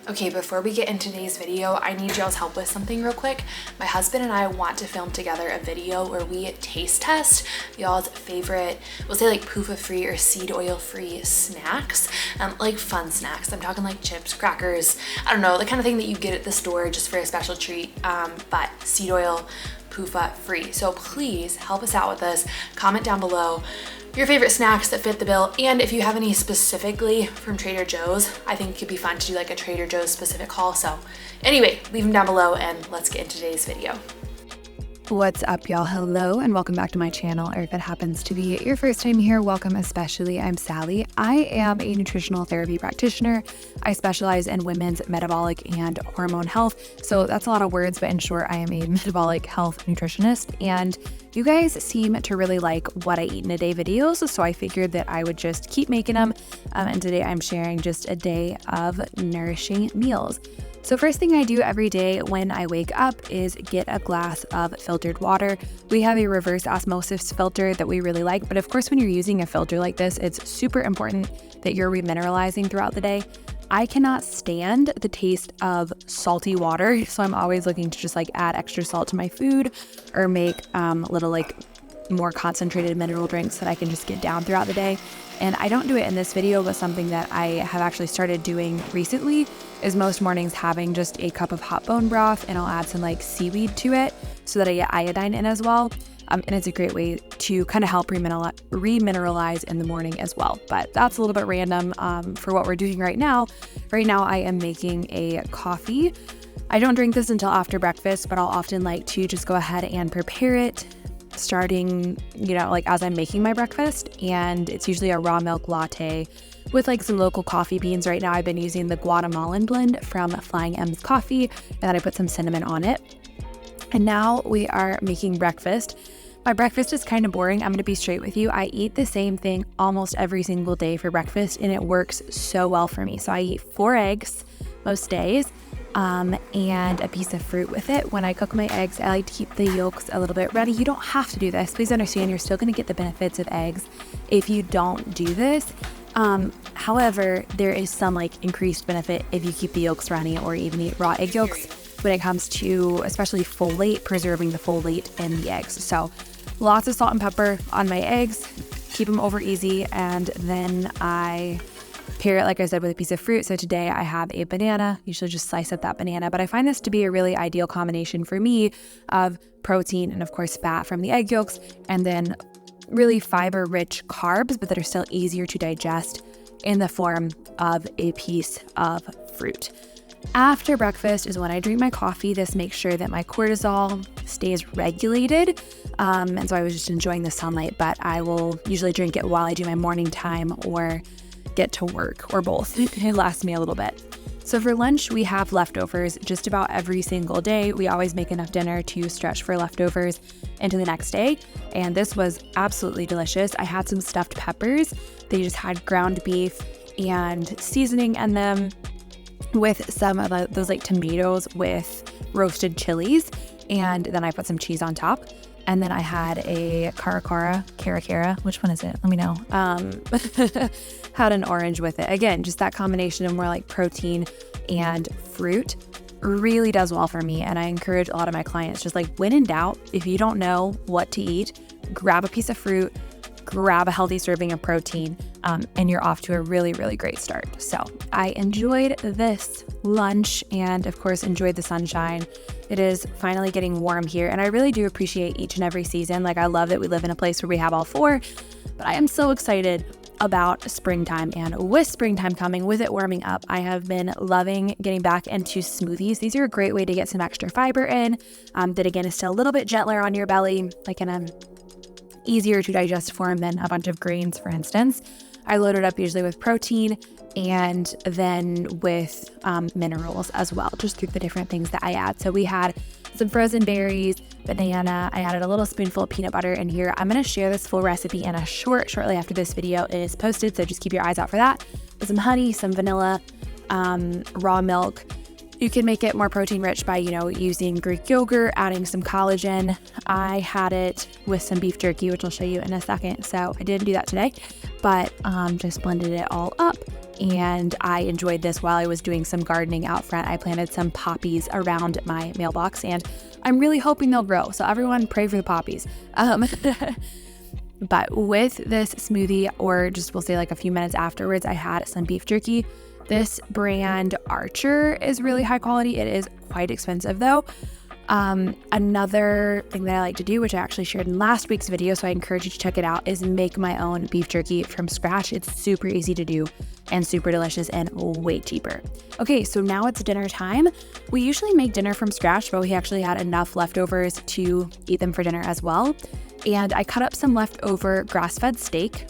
Okay, before we get into today's video, I need y'all's help with something real quick. My husband and I want to film together a video where we taste test y'all's favorite, we'll say like PUFA-free or seed oil-free snacks, like fun snacks. I'm talking like chips, crackers, I don't know, the kind of thing that you get at the store just for a special treat, but seed oil, PUFA-free. So please help us out with this. Comment down below your favorite snacks that fit the bill, and if you have any specifically from Trader Joe's, I think it could be fun to do like a Trader Joe's specific haul. So anyway, leave them down below and let's get into today's video. What's up, y'all? Hello and welcome back to my channel, or if it happens to be your first time here, welcome especially. I'm Sally. I am a nutritional therapy practitioner. I specialize in women's metabolic and hormone health. So that's a lot of words, but in short, I am a metabolic health nutritionist, and you guys seem to really like what I eat in a day videos, so I figured that I would just keep making them. And today I'm sharing just a day of nourishing meals. So first thing I do every day when I wake up is get a glass of filtered water. We have a reverse osmosis filter that we really like, but of course when you're using a filter like this, it's super important that you're remineralizing throughout the day. I cannot stand the taste of salty water, so I'm always looking to just like add extra salt to my food or make little like more concentrated mineral drinks that I can just get down throughout the day. And I don't do it in this video, but something that I have actually started doing recently is most mornings having just a cup of hot bone broth, and I'll add some like seaweed to it so that I get iodine in as well. And it's a great way to kind of help remineralize in the morning as well. But that's a little bit random for what we're doing right now. Right now I am making a coffee. I don't drink this until after breakfast, but I'll often like to just go ahead and prepare it starting, like as I'm making my breakfast. And it's usually a raw milk latte with like some local coffee beans. Right now I've been using the Guatemalan blend from Flying M's Coffee, and then I put some cinnamon on it. And now we are making breakfast. My breakfast is kind of boring. I'm going to be straight with you. I eat the same thing almost every single day for breakfast, and it works so well for me. So I eat 4 eggs most days, and a piece of fruit with it. When I cook my eggs, I like to keep the yolks a little bit ready. You don't have to do this. Please understand, you're still going to get the benefits of eggs if you don't do this. However, there is some like increased benefit if you keep the yolks runny or even eat raw egg yolks when it comes to especially folate, preserving the folate in the eggs. So lots of salt and pepper on my eggs, keep them over easy, and then I pair it, like I said, with a piece of fruit. So today I have a banana, usually just slice up that banana, but I find this to be a really ideal combination for me of protein and of course fat from the egg yolks, and then really fiber-rich carbs, but that are still easier to digest in the form of a piece of fruit. After breakfast is when I drink my coffee. This makes sure that my cortisol stays regulated. And so I was just enjoying the sunlight, but I will usually drink it while I do my morning time or get to work, or both. It lasts me a little bit. So for lunch, we have leftovers just about every single day. We always make enough dinner to stretch for leftovers into the next day. And this was absolutely delicious. I had some stuffed peppers. They just had ground beef and seasoning in them with some of those like tomatoes with roasted chilies. And then I put some cheese on top. And then I had a cara, which one is it? Let me know. Had an orange with it. Again, just that combination of more like protein and fruit really does well for me. And I encourage a lot of my clients, just like when in doubt, if you don't know what to eat, grab a piece of fruit, grab a healthy serving of protein, and you're off to a really, really great start. So I enjoyed this lunch and of course enjoyed the sunshine. It is finally getting warm here, and I really do appreciate each and every season. Like I love that we live in a place where we have all 4, but I am so excited about springtime, and with springtime coming, with it warming up, I have been loving getting back into smoothies. These are a great way to get some extra fiber in, that again is still a little bit gentler on your belly, like in a easier to digest form than a bunch of grains, for instance. I load it up usually with protein and then with minerals as well, just through the different things that I add. So we had some frozen berries, banana. I added a little spoonful of peanut butter in here. I'm going to share this full recipe in a shortly after this video is posted, so just keep your eyes out for that. With some honey, some vanilla, raw milk. You can make it more protein rich by, using Greek yogurt, adding some collagen. I had it with some beef jerky, which I'll show you in a second. So I didn't do that today, but just blended it all up, and I enjoyed this while I was doing some gardening out front. I planted some poppies around my mailbox, and I'm really hoping they'll grow. So everyone pray for the poppies. But with this smoothie, or just we'll say like a few minutes afterwards, I had some beef jerky. This brand Archer is really high quality. It is quite expensive though. Another thing that I like to do, which I actually shared in last week's video, so I encourage you to check it out, is make my own beef jerky from scratch. It's super easy to do and super delicious and way cheaper. Okay, so now it's dinner time. We usually make dinner from scratch, but we actually had enough leftovers to eat them for dinner as well. And I cut up some leftover grass-fed steak.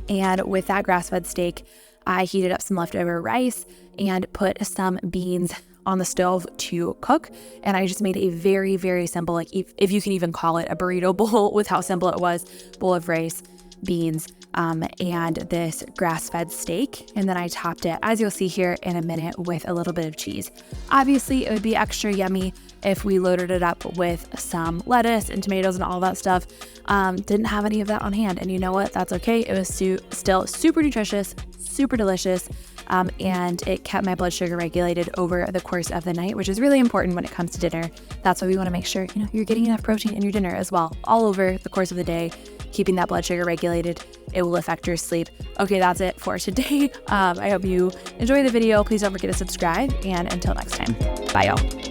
And with that grass-fed steak, I heated up some leftover rice and put some beans on the stove to cook. And I just made a very, very simple, like if you can even call it a burrito bowl with how simple it was, bowl of rice, beans, and this grass-fed steak. And then I topped it, as you'll see here in a minute, with a little bit of cheese. Obviously, it would be extra yummy if we loaded it up with some lettuce and tomatoes and all that stuff. Didn't have any of that on hand. And you know what? That's okay. It was still super nutritious, super delicious. And it kept my blood sugar regulated over the course of the night, which is really important when it comes to dinner. That's why we want to make sure, you're getting enough protein in your dinner as well, all over the course of the day, keeping that blood sugar regulated. It will affect your sleep. Okay, that's it for today. I hope you enjoy the video. Please don't forget to subscribe, and until next time, bye y'all.